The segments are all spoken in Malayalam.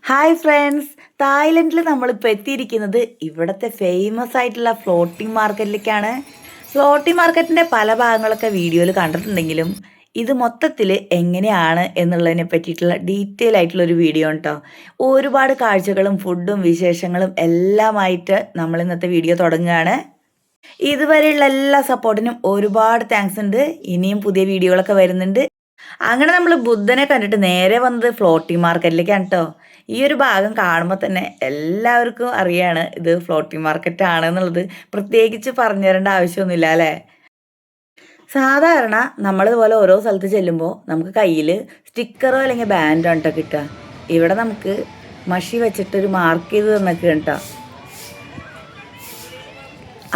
ഹായ് ഫ്രണ്ട്സ്, തായ്ലൻഡിൽ നമ്മളിപ്പോൾ എത്തിയിരിക്കുന്നത് ഇവിടുത്തെ ഫേമസ് ആയിട്ടുള്ള ഫ്ലോട്ടിംഗ് മാർക്കറ്റിലേക്കാണ്. ഫ്ലോട്ടിംഗ് മാർക്കറ്റിൻ്റെ പല ഭാഗങ്ങളൊക്കെ വീഡിയോയിൽ കണ്ടിട്ടുണ്ടെങ്കിലും ഇത് മൊത്തത്തിൽ എങ്ങനെയാണ് എന്നുള്ളതിനെ പറ്റിയിട്ടുള്ള ഡീറ്റെയിൽ ആയിട്ടുള്ളൊരു വീഡിയോ കേട്ടോ. ഒരുപാട് കാഴ്ചകളും ഫുഡും വിശേഷങ്ങളും എല്ലാമായിട്ട് നമ്മൾ ഇന്നത്തെ വീഡിയോ തുടങ്ങുകയാണ്. ഇതുവരെയുള്ള എല്ലാ സപ്പോർട്ടിനും ഒരുപാട് താങ്ക്സ് ഉണ്ട്. ഇനിയും പുതിയ വീഡിയോകളൊക്കെ വരുന്നുണ്ട്. അങ്ങനെ നമ്മൾ ബുദ്ധനെ കണ്ടിട്ട് നേരെ വന്നത് ഫ്ലോട്ടിംഗ് മാർക്കറ്റിലേക്കാണ് കേട്ടോ. ഈ ഒരു ഭാഗം കാണുമ്പോൾ തന്നെ എല്ലാവർക്കും അറിയാണ് ഇത് ഫ്ലോട്ടിംഗ് മാർക്കറ്റ് ആണെന്നുള്ളത്. പ്രത്യേകിച്ച് പറഞ്ഞു തരേണ്ട ആവശ്യമൊന്നുമില്ല അല്ലേ. സാധാരണ നമ്മളിതുപോലെ ഓരോ സ്ഥലത്ത് ചെല്ലുമ്പോൾ നമുക്ക് കയ്യിൽ സ്റ്റിക്കറോ അല്ലെങ്കിൽ ബാൻഡോ കേട്ടോ കിട്ടുക. ഇവിടെ നമുക്ക് മഷി വെച്ചിട്ടൊരു മാർക്ക് ചെയ്ത് തന്നൊക്കെ കേട്ടോ.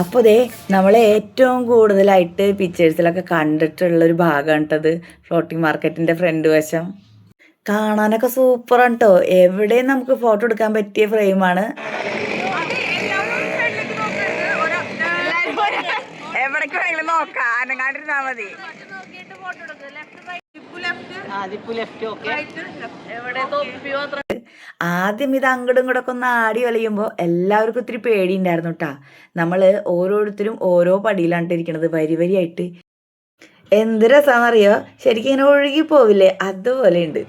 അപ്പോൾ ദേ നമ്മൾ ഏറ്റവും കൂടുതലായിട്ട് പിക്ചേഴ്സിലൊക്കെ കണ്ടിട്ടുള്ളൊരു ഭാഗമാണ് കേട്ടത് ഫ്ലോട്ടിംഗ് മാർക്കറ്റിൻ്റെ ഫ്രണ്ട് വശം. കാണാനൊക്കെ സൂപ്പറാണ് കേട്ടോ. എവിടെയും നമുക്ക് ഫോട്ടോ എടുക്കാൻ പറ്റിയ ഫ്രെയിമാണ്. എവിടേക്ക് വേണമെങ്കിലും നോക്കാം, അനങ്ങാണ്ടിരുന്നാൽ മതി. ആദ്യം ഇത് അങ്ങോട്ടും ഇങ്ങോട്ടൊക്കെ ഒന്ന് ആടി വലയുമ്പോൾ എല്ലാവർക്കും ഒത്തിരി പേടിയുണ്ടായിരുന്നു കേട്ടാ. നമ്മൾ ഓരോരുത്തരും ഓരോ പടിയിലാണ് ഇരിക്കണത്, വരി വരിയായിട്ട്. എന്ത് രസമാണെന്നറിയോ, ശരിക്കും ഇങ്ങനെ ഒഴുകി പോവില്ലേ, അതുപോലെ ഉണ്ട്.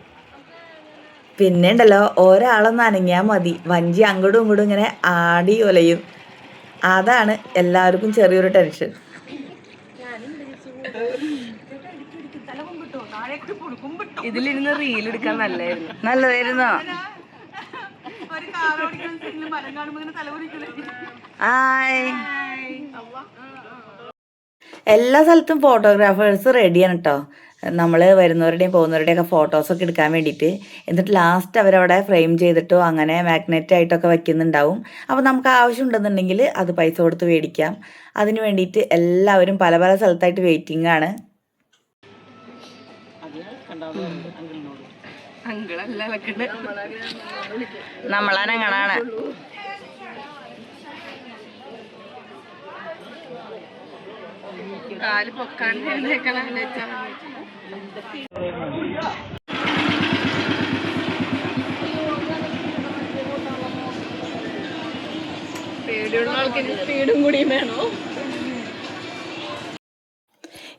പിന്നെ ഉണ്ടല്ലോ, ഒരാളൊന്ന് അനങ്ങിയാൽ മതി, വഞ്ചി അങ്ങോട്ടും ഇങ്ങോട്ടും ഇങ്ങനെ ആടി ഒലയും. അതാണ് എല്ലാവർക്കും ചെറിയൊരു ടെൻഷൻ. ഇതിലിരുന്ന് റീൽ എടുക്കാൻ നല്ലതായിരുന്നോ? എല്ലാ സ്ഥലത്തും ഫോട്ടോഗ്രാഫേഴ്സ് റെഡിയാണ് കേട്ടോ. നമ്മൾ വരുന്നവരുടെയും പോകുന്നവരുടെയൊക്കെ ഫോട്ടോസൊക്കെ എടുക്കാൻ വേണ്ടിയിട്ട്. എന്നിട്ട് ലാസ്റ്റ് അവരവിടെ ഫ്രെയിം ചെയ്തിട്ടോ അങ്ങനെ മാഗ്നറ്റ് ആയിട്ടൊക്കെ വയ്ക്കുന്നുണ്ടാവും. അപ്പോൾ നമുക്ക് ആവശ്യമുണ്ടെന്നുണ്ടെങ്കിൽ അത് പൈസ കൊടുത്ത് മേടിക്കാം. അതിന് വേണ്ടിയിട്ട് എല്ലാവരും പല പല സ്ഥലത്തായിട്ട് വെയിറ്റിംഗ് ആണ്. നമ്മളനങ്ങണാണ്. കാല് പൊക്കാൻ പേടിയുള്ള ആൾക്കാർ സ്പീഡും കൂടിയും വേണോ?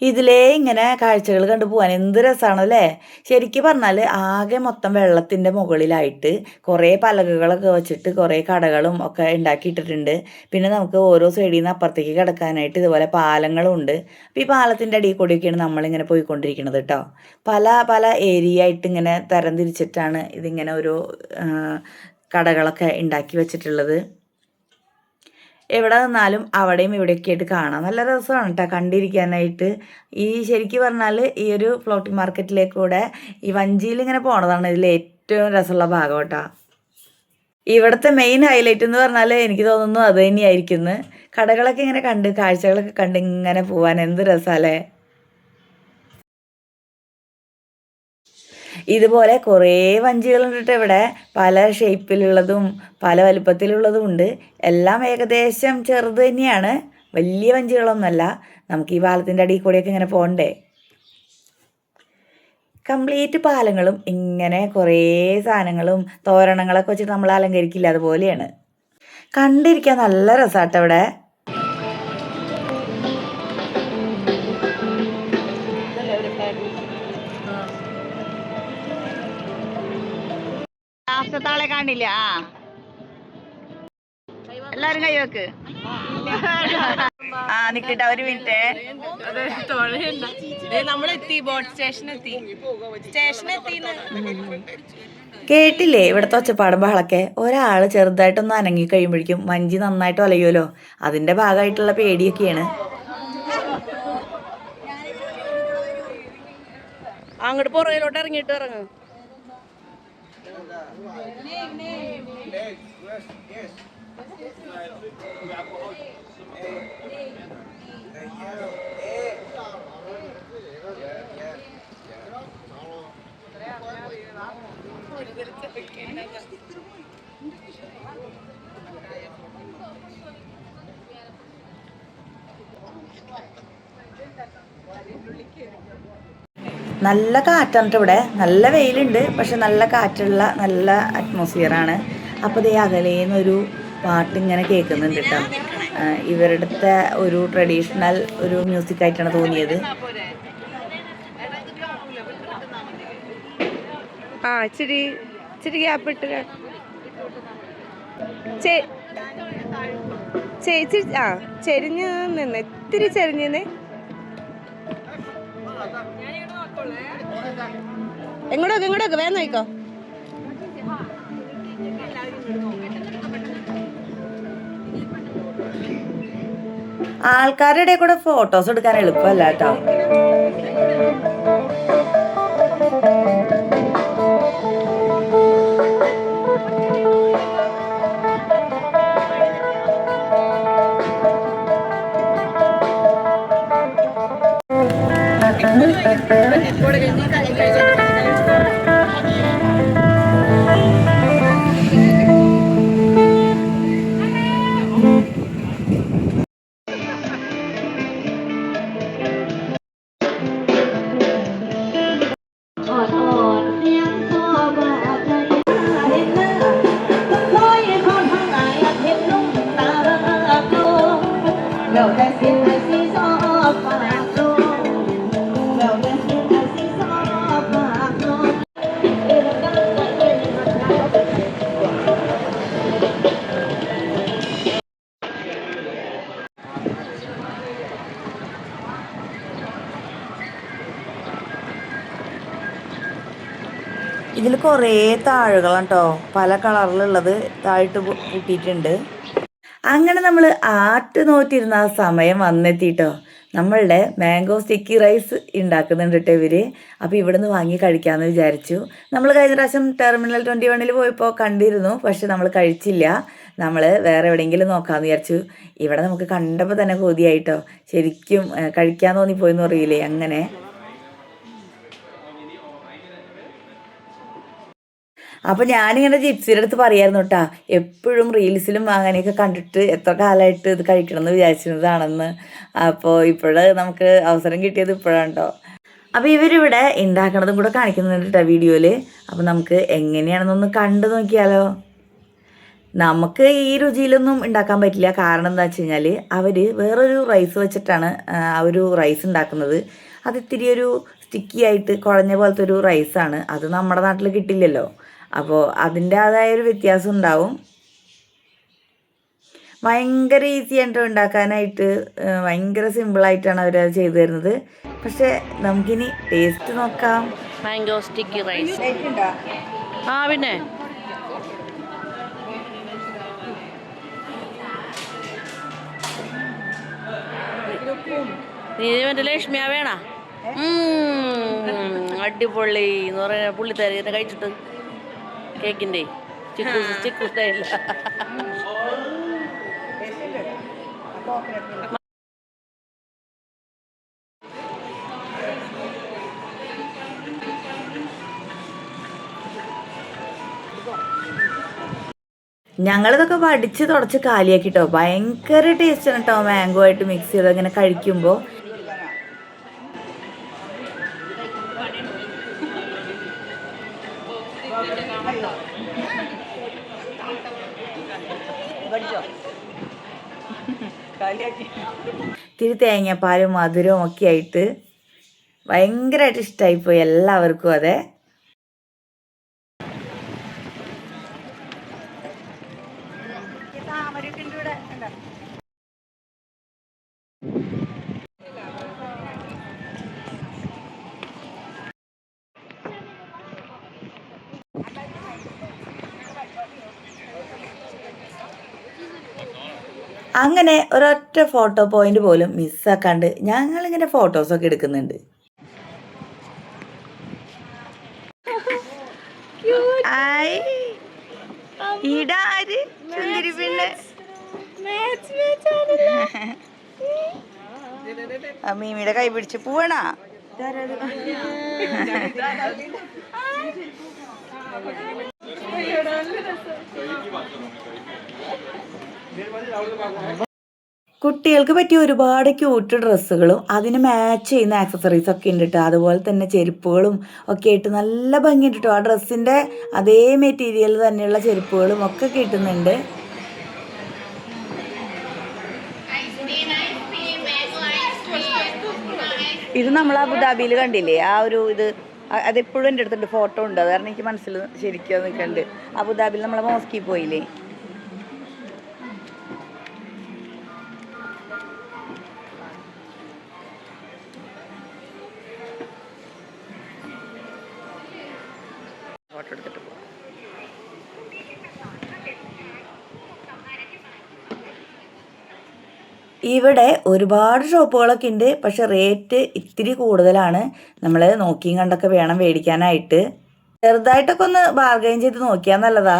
ഇതിലേ ഇങ്ങനെ കാഴ്ചകൾ കണ്ടു പോകാൻ എന്ത് രസമാണല്ലേ. ശരിക്കും പറഞ്ഞാൽ ആകെ മൊത്തം വെള്ളത്തിൻ്റെ മുകളിലായിട്ട് കുറേ പലകകളൊക്കെ വെച്ചിട്ട് കുറേ കടകളും ഒക്കെ ഉണ്ടാക്കിയിട്ടിട്ടുണ്ട്. പിന്നെ നമുക്ക് ഓരോ സൈഡിൽ നിന്ന് അപ്പുറത്തേക്ക് കിടക്കാനായിട്ട് ഇതുപോലെ പാലങ്ങളും ഉണ്ട്. അപ്പോൾ ഈ പാലത്തിൻ്റെ അടിയിൽ കൂടിയൊക്കെയാണ് നമ്മളിങ്ങനെ പോയിക്കൊണ്ടിരിക്കുന്നത് കേട്ടോ. പല പല ഏരിയ ആയിട്ട് ഇങ്ങനെ തരം തിരിച്ചിട്ടാണ് ഇതിങ്ങനെ ഓരോ കടകളൊക്കെ ഉണ്ടാക്കി വെച്ചിട്ടുള്ളത്. എവിടെ നിന്നാലും അവിടെയും ഇവിടെയൊക്കെ ആയിട്ട് കാണാം. നല്ല രസമാണ് കേട്ടോ കണ്ടിരിക്കാനായിട്ട്. ഈ ശരിക്കും പറഞ്ഞാൽ ഈ ഒരു ഫ്ലോട്ടിംഗ് മാർക്കറ്റിലേക്കൂടെ ഈ വഞ്ചിയിൽ ഇങ്ങനെ പോണതാണ് ഇതിൽ ഏറ്റവും രസമുള്ള ഭാഗം കേട്ടോ. ഇവിടുത്തെ മെയിൻ ഹൈലൈറ്റ് എന്ന് പറഞ്ഞാൽ എനിക്ക് തോന്നുന്നു അത് തന്നെയായിരിക്കുന്നു. കടകളൊക്കെ ഇങ്ങനെ കണ്ട് കാഴ്ചകളൊക്കെ കണ്ട് ഇങ്ങനെ പോകാൻ എന്ത് രസമല്ലേ. ഇതുപോലെ കുറേ വഞ്ചികളുണ്ട് ഇവിടെ. പല ഷേപ്പിലുള്ളതും പല വലുപ്പത്തിലുള്ളതും ഉണ്ട്. എല്ലാം ഏകദേശം ചെറുത് തന്നെയാണ്, വലിയ വഞ്ചികളൊന്നുമല്ല. നമുക്ക് ഈ പാലത്തിൻ്റെ അടിയിൽ കൂടെയൊക്കെ ഇങ്ങനെ പോകണ്ടേ. കംപ്ലീറ്റ് പാലങ്ങളും ഇങ്ങനെ കുറേ സാധനങ്ങളും തോരണങ്ങളൊക്കെ വെച്ചിട്ട് നമ്മൾ അലങ്കരിക്കില്ല, അതുപോലെയാണ്. കണ്ടിരിക്കാൻ നല്ല രസമാട്ടോ ഇവിടെ. ാളെ കാണില്ല. എല്ലാരും കൈവെക്ക്. നിക്കട്ടെ ഒരു മിനിറ്റ്. കേട്ടില്ലേ ഇവിടുത്തെ ഒച്ചപ്പാടും ബഹളൊക്കെ. ഒരാൾ ചെറുതായിട്ടൊന്ന് അനങ്ങി കഴിയുമ്പോഴേക്കും വഞ്ചി നന്നായിട്ട് ഒലയുമല്ലോ. അതിന്റെ ഭാഗമായിട്ടുള്ള പേടിയൊക്കെയാണ്. അങ്ങോട്ട് പുറകിലോട്ട് ഇറങ്ങിയിട്ട് ഇറങ്ങും. നല്ല കാറ്റാണ് ഇവിടെ, നല്ല വെയിലുണ്ട്, പക്ഷെ നല്ല കാറ്റുള്ള നല്ല അറ്റ്മോസ്ഫിയറാണ്. അപ്പോൾ ദേ അകലേന്നൊരു പാട്ട് ഇങ്ങനെ കേൾക്കുന്നുണ്ട് കേട്ടോ. ഇവരുടെ ഒരു ട്രഡീഷണൽ ഒരു മ്യൂസിക്കായിട്ടാണ് തോന്നിയത്. ആ ഇച്ചിരി ഇച്ചിരി ഗ്യാപ്പ് ഇട്ട് ചേച്ചി ആ ചെരിഞ്ഞ് നിന്ന് ഇത്തിരി ചെരിഞ്ഞ് എങ്ങോട്ടൊക്കെ വേഗം നോക്കോ. ആൾക്കാരുടെ ഇടയിൽ കൂടെ ഫോട്ടോസ് എടുക്കാൻ എളുപ്പമല്ല കേട്ടോ. ഇതിൽ കുറേ താഴുകളാണ് കേട്ടോ, പല കളറിലുള്ളത് താഴിട്ട് കൂട്ടിയിട്ടുണ്ട്. അങ്ങനെ നമ്മൾ ആറ്റ് നോറ്റിരുന്ന ആ സമയം വന്നെത്തിട്ടോ. നമ്മളുടെ മാംഗോ സ്റ്റിക്കി റൈസ് ഉണ്ടാക്കുന്നുണ്ട് കേട്ടോ ഇവർ. അപ്പോൾ ഇവിടെ നിന്ന് വാങ്ങി കഴിക്കാമെന്ന് വിചാരിച്ചു. നമ്മൾ കഴിഞ്ഞ പ്രാവശ്യം ടെർമിനൽ 21 പോയപ്പോൾ കണ്ടിരുന്നു, പക്ഷെ നമ്മൾ കഴിച്ചില്ല. നമ്മൾ വേറെ എവിടെയെങ്കിലും നോക്കാമെന്ന് വിചാരിച്ചു. ഇവിടെ നമുക്ക് കണ്ടപ്പോൾ തന്നെ കൊതിയായിട്ടോ, ശരിക്കും കഴിക്കാൻ തോന്നിപ്പോയെന്ന് പറയില്ലേ, അങ്ങനെ. അപ്പോൾ ഞാനിങ്ങനെ ജിപ്സിയുടെ അടുത്ത് പറയായിരുന്നു കേട്ടോ, എപ്പോഴും റീൽസിലും അങ്ങനെയൊക്കെ കണ്ടിട്ട് എത്ര കാലമായിട്ട് ഇത് കഴിക്കണം എന്ന് വിചാരിച്ചിരുന്നതാണെന്ന്. അപ്പോൾ ഇപ്പോഴ് നമുക്ക് അവസരം കിട്ടിയത് ഇപ്പോഴാണ് കേട്ടോ. അപ്പോൾ ഇവരിവിടെ ഉണ്ടാക്കണതും കൂടെ കാണിക്കുന്നുണ്ട് കേട്ടോ വീഡിയോയിൽ. അപ്പോൾ നമുക്ക് എങ്ങനെയാണെന്നൊന്ന് കണ്ടു നോക്കിയാലോ. നമുക്ക് ഈ രുചിയിലൊന്നും ഉണ്ടാക്കാൻ പറ്റില്ല, കാരണം എന്താ വെച്ച് കഴിഞ്ഞാൽ അവർ വേറൊരു റൈസ് വെച്ചിട്ടാണ് ആ ഒരു റൈസ് ഉണ്ടാക്കുന്നത്. അത് ഇത്തിരി ഒരു സ്റ്റിക്കി ആയിട്ട് കുഴഞ്ഞ പോലത്തെ ഒരു റൈസാണ്. അത് നമ്മുടെ നാട്ടിൽ കിട്ടില്ലല്ലോ. അപ്പോൾ അതിൻ്റേതായൊരു വ്യത്യാസം ഉണ്ടാവും. ഭയങ്കര ഈസി ആയിട്ട് ഉണ്ടാക്കാനായിട്ട്, ഭയങ്കര സിമ്പിളായിട്ടാണ് അവർ അത് ചെയ്തു തരുന്നത്. പക്ഷേ നമുക്കിനി ടേസ്റ്റ് നോക്കാം. മാംഗോ സ്റ്റിക്കി റൈസ് ആ പിന്നെ നീ മറ്റേ ലക്ഷ്മിയാ വേണ അടിപൊളി എന്ന് പറയുന്ന പുള്ളിത്തരനെ കഴിച്ചിട്ട് കേക്കിൻ്റെ ചിക്കു സ്റ്റൈല. ഞങ്ങളിതൊക്കെ വടിച്ച് തുടച്ച് കാലിയാക്കിട്ടോ. ഭയങ്കര ടേസ്റ്റാണ് കേട്ടോ മാംഗോ ആയിട്ട് മിക്സ് ചെയ്ത് അങ്ങനെ കഴിക്കുമ്പോൾ. ഇത്തിരി തേങ്ങാപ്പാലും മധുരവും ഒക്കെ ആയിട്ട് ഭയങ്കരമായിട്ട് ഇഷ്ടമായിപ്പോയി എല്ലാവർക്കും. അതെ, അങ്ങനെ ഒരൊറ്റ ഫോട്ടോ പോയിന്റ് പോലും മിസ്സാക്കാണ്ട് ഞങ്ങളിങ്ങനെ ഫോട്ടോസൊക്കെ എടുക്കുന്നുണ്ട്. ഇടാര് സുന്ദരി പിന്നെ മീമിയുടെ കൈ പിടിച്ച് പോവണ. കുട്ടികൾക്ക് പറ്റിയ ഒരുപാട് ക്യൂട്ട് ഡ്രസ്സുകളും അതിന് മാച്ച് ചെയ്യുന്ന ആക്സസറീസ് ഒക്കെ ഉണ്ട് കേട്ടോ. അതുപോലെ തന്നെ ചെരുപ്പുകളും ഒക്കെ ആയിട്ട് നല്ല ഭംഗിയുണ്ട് കേട്ടോ. ആ ഡ്രസ്സിൻ്റെ അതേ മെറ്റീരിയൽ തന്നെയുള്ള ചെരുപ്പുകളും ഒക്കെ കിട്ടുന്നുണ്ട്. ഇത് നമ്മൾ അബുദാബിയിൽ കണ്ടില്ലേ, ആ ഒരു ഇത് അതെപ്പോഴും എൻ്റെ അടുത്തുണ്ട്, ഫോട്ടോ ഉണ്ട്. അത് കാരണം എനിക്ക് മനസ്സിൽ ശരിക്കും നിൽക്കുന്നുണ്ട്. അബുദാബിയിൽ നമ്മളെ മോസ്കിൽ പോയില്ലേ. ഫോട്ടോ എടുത്തിട്ട് പോകും. ഇവിടെ ഒരുപാട് ഷോപ്പുകളൊക്കെ ഉണ്ട്, പക്ഷെ റേറ്റ് ഇത്തിരി കൂടുതലാണ്. നമ്മൾ നോക്കിയും കണ്ടൊക്കെ വേണം മേടിക്കാനായിട്ട്. ചെറുതായിട്ടൊക്കെ ഒന്ന് ബാർഗൈൻ ചെയ്ത് നോക്കിയാൽ നല്ലതാ.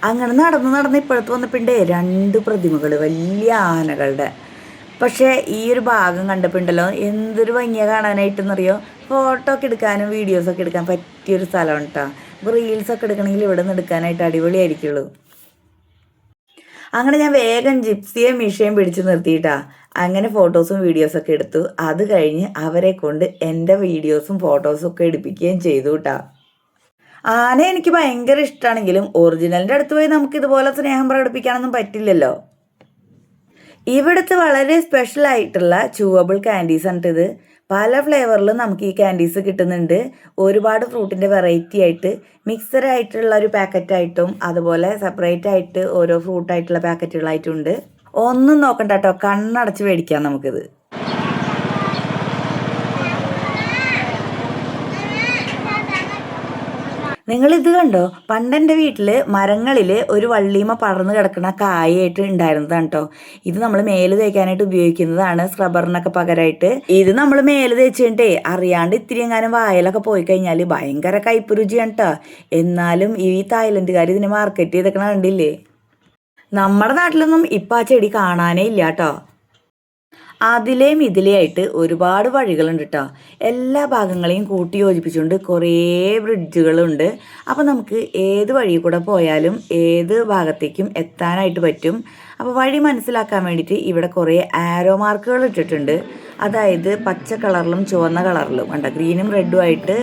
അങ്ങനെ നടന്ന് ഇപ്പോഴത്തെ വന്നപ്പോണ്ടേ 2 പ്രതിമകൾ, വലിയ ആനകളുടെ. പക്ഷേ ഈ ഒരു ഭാഗം കണ്ടപ്പോണ്ടല്ലോ എന്തൊരു ഭംഗിയാണ് കാണാനായിട്ടെന്നറിയോ. ഫോട്ടോ ഒക്കെ എടുക്കാനും വീഡിയോസൊക്കെ എടുക്കാൻ പറ്റിയൊരു സ്ഥലമാണ് കേട്ടോ. ഇപ്പോൾ റീൽസൊക്കെ എടുക്കണമെങ്കിൽ ഇവിടെ നിന്ന് എടുക്കാനായിട്ട് അടിപൊളിയായിരിക്കുള്ളൂ. അങ്ങനെ ഞാൻ വേഗം ജിപ്സിയും മീഷയും പിടിച്ച് നിർത്തിയിട്ടാ. അങ്ങനെ ഫോട്ടോസും വീഡിയോസൊക്കെ എടുത്തു. അത് കഴിഞ്ഞ് അവരെ കൊണ്ട് എൻ്റെ വീഡിയോസും ഫോട്ടോസും ഒക്കെ എടുപ്പിക്കുകയും ചെയ്തു കേട്ടോ. ആന എനിക്ക് ഭയങ്കര ഇഷ്ടമാണെങ്കിലും ഒറിജിനലിൻ്റെ അടുത്ത് പോയി നമുക്ക് ഇതുപോലെ സ്നേഹം പ്രകടിപ്പിക്കാനൊന്നും പറ്റില്ലല്ലോ. ഇവിടുത്തെ വളരെ സ്പെഷ്യൽ ആയിട്ടുള്ള ചൂവബിൾ ക്യാൻഡീസ് ആണ് ഇത്. പല ഫ്ലേവറിലും നമുക്ക് ഈ ക്യാൻഡീസ് കിട്ടുന്നുണ്ട്. ഒരുപാട് ഫ്രൂട്ടിൻ്റെ വെറൈറ്റി ആയിട്ട് മിക്സഡ് ആയിട്ടുള്ള ഒരു പാക്കറ്റായിട്ടും അതുപോലെ സെപ്പറേറ്റ് ആയിട്ട് ഓരോ ഫ്രൂട്ടായിട്ടുള്ള പാക്കറ്റുകളായിട്ടും ഉണ്ട്. ഒന്നും നോക്കണ്ട കേട്ടോ, കണ്ണടച്ച് മേടിക്കാം നമുക്കിത്. നിങ്ങളിത് കണ്ടോ? പണ്ടെൻ്റെ വീട്ടിൽ മരങ്ങളിൽ ഒരു വള്ളിമ പടർന്ന് കിടക്കുന്ന കായായിട്ട് ഉണ്ടായിരുന്നതാണ് കേട്ടോ. ഇത് നമ്മൾ മേല് തേക്കാനായിട്ട് ഉപയോഗിക്കുന്നതാണ്, സ്ക്രബറിനൊക്കെ പകരമായിട്ട്. ഇത് നമ്മൾ മേല് തേച്ച് കഴിഞ്ഞിട്ടേ അറിയാണ്ട് ഇത്തിരി എങ്ങാനും വായലൊക്കെ പോയി കഴിഞ്ഞാൽ ഭയങ്കര കയ്പ്പ് രുചിയാണ് കേട്ടോ. എന്നാലും ഈ തായ്ലൻഡുകാർ ഇതിനെ മാർക്കറ്റ് ചെയ്തേക്കണ കണ്ടില്ലേ. നമ്മുടെ നാട്ടിലൊന്നും ഇപ്പം ആ ചെടി കാണാനേ ഇല്ല കേട്ടോ. അതിലേയും ഇതിലെയായിട്ട് ഒരുപാട് വഴികളുണ്ട് കേട്ടോ. എല്ലാ ഭാഗങ്ങളെയും കൂട്ടി യോജിപ്പിച്ചുകൊണ്ട് കുറേ ബ്രിഡ്ജുകളുണ്ട്. അപ്പോൾ നമുക്ക് ഏത് വഴി കൂടെ പോയാലും ഏത് ഭാഗത്തേക്കും എത്താനായിട്ട് പറ്റും. അപ്പോൾ വഴി മനസ്സിലാക്കാൻ വേണ്ടിയിട്ട് ഇവിടെ കുറേ ആരോ മാർക്കുകൾ ഇട്ടിട്ടുണ്ട്. അതായത് പച്ച കളറിലും ചുവന്ന കളറിലും കണ്ട, ഗ്രീനും റെഡും ആയിട്ട്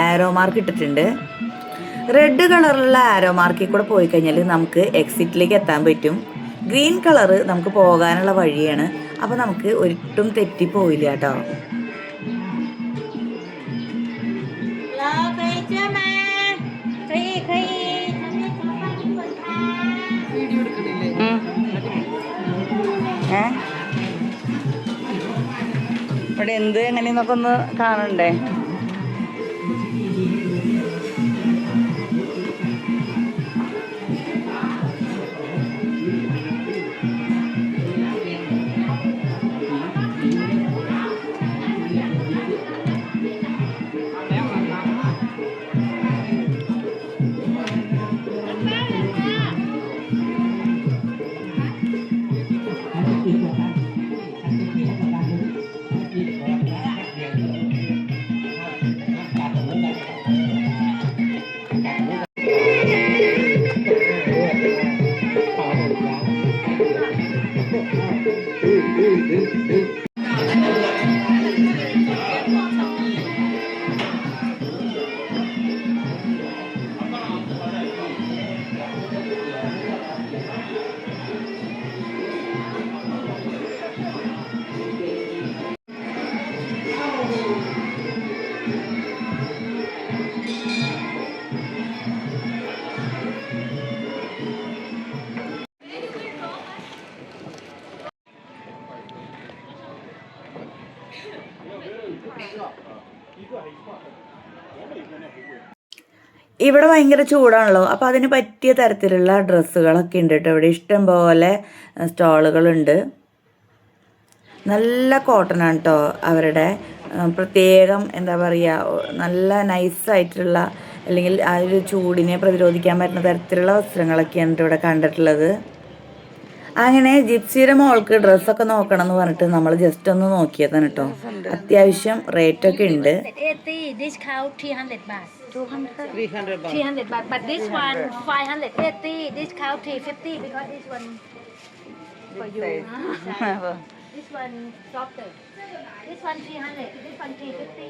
ആരോ മാർക്ക് ഇട്ടിട്ടുണ്ട്. റെഡ് കളറിലുള്ള ആരോ മാർക്കിൽ കൂടെ പോയി കഴിഞ്ഞാൽ നമുക്ക് എക്സിറ്റിലേക്ക് എത്താൻ പറ്റും. ഗ്രീൻ കളറ് നമുക്ക് പോകാനുള്ള വഴിയാണ്. അപ്പോൾ നമുക്ക് ഒരിട്ടും തെറ്റിപ്പോയില്ല കേട്ടോ. ഇവിടെ എന്ത് എങ്ങനെയെന്നൊക്കെ ഒന്ന് കാണണ്ടേ. ഇവിടെ ഭയങ്കര ചൂടാണല്ലോ, അപ്പോൾ അതിന് പറ്റിയ തരത്തിലുള്ള ഡ്രസ്സുകളൊക്കെ ഉണ്ട് കേട്ടോ. ഇവിടെ ഇഷ്ടം പോലെ സ്റ്റോളുകളുണ്ട്. നല്ല കോട്ടനാണ് കേട്ടോ അവരുടെ. പ്രത്യേകം എന്താ പറയുക, നല്ല നൈസായിട്ടുള്ള അല്ലെങ്കിൽ ആ ഒരു ചൂടിനെ പ്രതിരോധിക്കാൻ പറ്റുന്ന തരത്തിലുള്ള വസ്ത്രങ്ങളൊക്കെയാണ് ഇവിടെ കണ്ടിട്ടുള്ളത്. അങ്ങനെ ജിപ്സിയുടെ മോൾക്ക് ഡ്രസ്സൊക്കെ നോക്കണം എന്ന് പറഞ്ഞിട്ട് നമ്മൾ ജസ്റ്റ് ഒന്ന് നോക്കിയതാണ് കേട്ടോ. അത്യാവശ്യം റേറ്റൊക്കെ ഉണ്ട്. 180 discount 300 baht. 300 baht. 300 baht. But this one 580 discount 350 because this one for you. This one softer. This one 300. This one 350.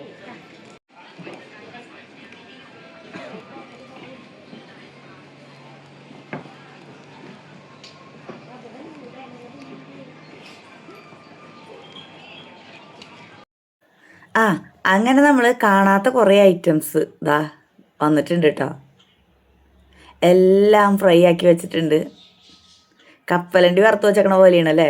ആ അങ്ങനെ നമ്മൾ കാണാത്ത കുറേ ഐറ്റംസ് ഇതാ വന്നിട്ടുണ്ട് കേട്ടോ. എല്ലാം ഫ്രൈ ആക്കി വെച്ചിട്ടുണ്ട്. കപ്പലണ്ടി വറുത്ത് വെച്ചേക്കണ പോലെയാണല്ലേ.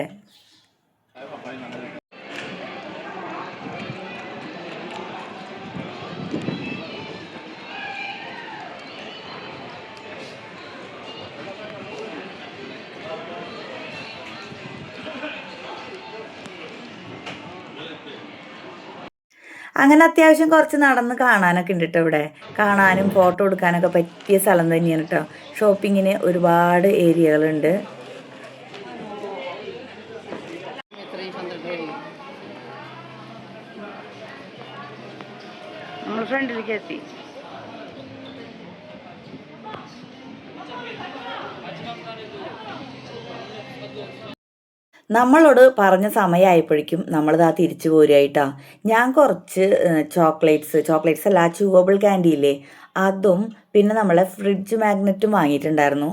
അങ്ങനെ അത്യാവശ്യം കുറച്ച് നടന്ന് കാണാനൊക്കെ ഉണ്ട് കേട്ടോ. ഇവിടെ കാണാനും ഫോട്ടോ എടുക്കാനൊക്കെ പറ്റിയ സ്ഥലം തന്നെയാണ് കേട്ടോ. ഷോപ്പിങ്ങിന് ഒരുപാട് ഏരിയകളുണ്ട്. നമ്മൾ ഫ്രണ്ടിലേക്ക് എത്തി. നമ്മളോട് പറഞ്ഞ സമയമായപ്പോഴേക്കും നമ്മളിതാ തിരിച്ചു പോരുകയായിട്ടാ. ഞാൻ കുറച്ച് ചോക്ലേറ്റ്സ് അല്ല, ചൂവബിൾ ക്യാൻഡി ഇല്ലേ, അതും പിന്നെ നമ്മളെ ഫ്രിഡ്ജ് മാഗ്നറ്റും വാങ്ങിയിട്ടുണ്ടായിരുന്നു.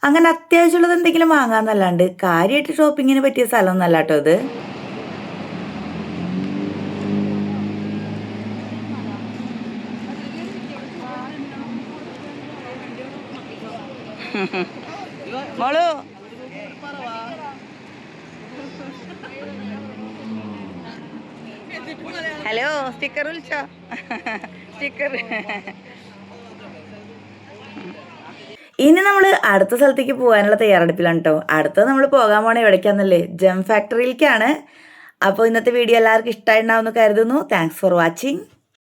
അങ്ങനെ അത്യാവശ്യമുള്ളത് എന്തെങ്കിലും വാങ്ങാന്നല്ലാണ്ട് കാര്യമായിട്ട് ഷോപ്പിങ്ങിന് പറ്റിയ സ്ഥലമൊന്നല്ല കേട്ടോ ഇത്. മോളു ഹലോ, സ്റ്റിക്കർ വിളിച്ചോ? സ്റ്റിക്കർ. ഇനി നമ്മൾ അടുത്ത സ്ഥലത്തേക്ക് പോകാനുള്ള തയ്യാറെടുപ്പിലാണ് കേട്ടോ. അടുത്തത് നമ്മൾ പോകാൻ പോണേ എവിടേക്കാന്നല്ലേ, ജെം ഫാക്ടറിയിലേക്കാണ്. അപ്പോൾ ഇന്നത്തെ വീഡിയോ എല്ലാവർക്കും ഇഷ്ടമായിട്ടുണ്ടാവുമെന്ന് കരുതുന്നു. Thanks for watching.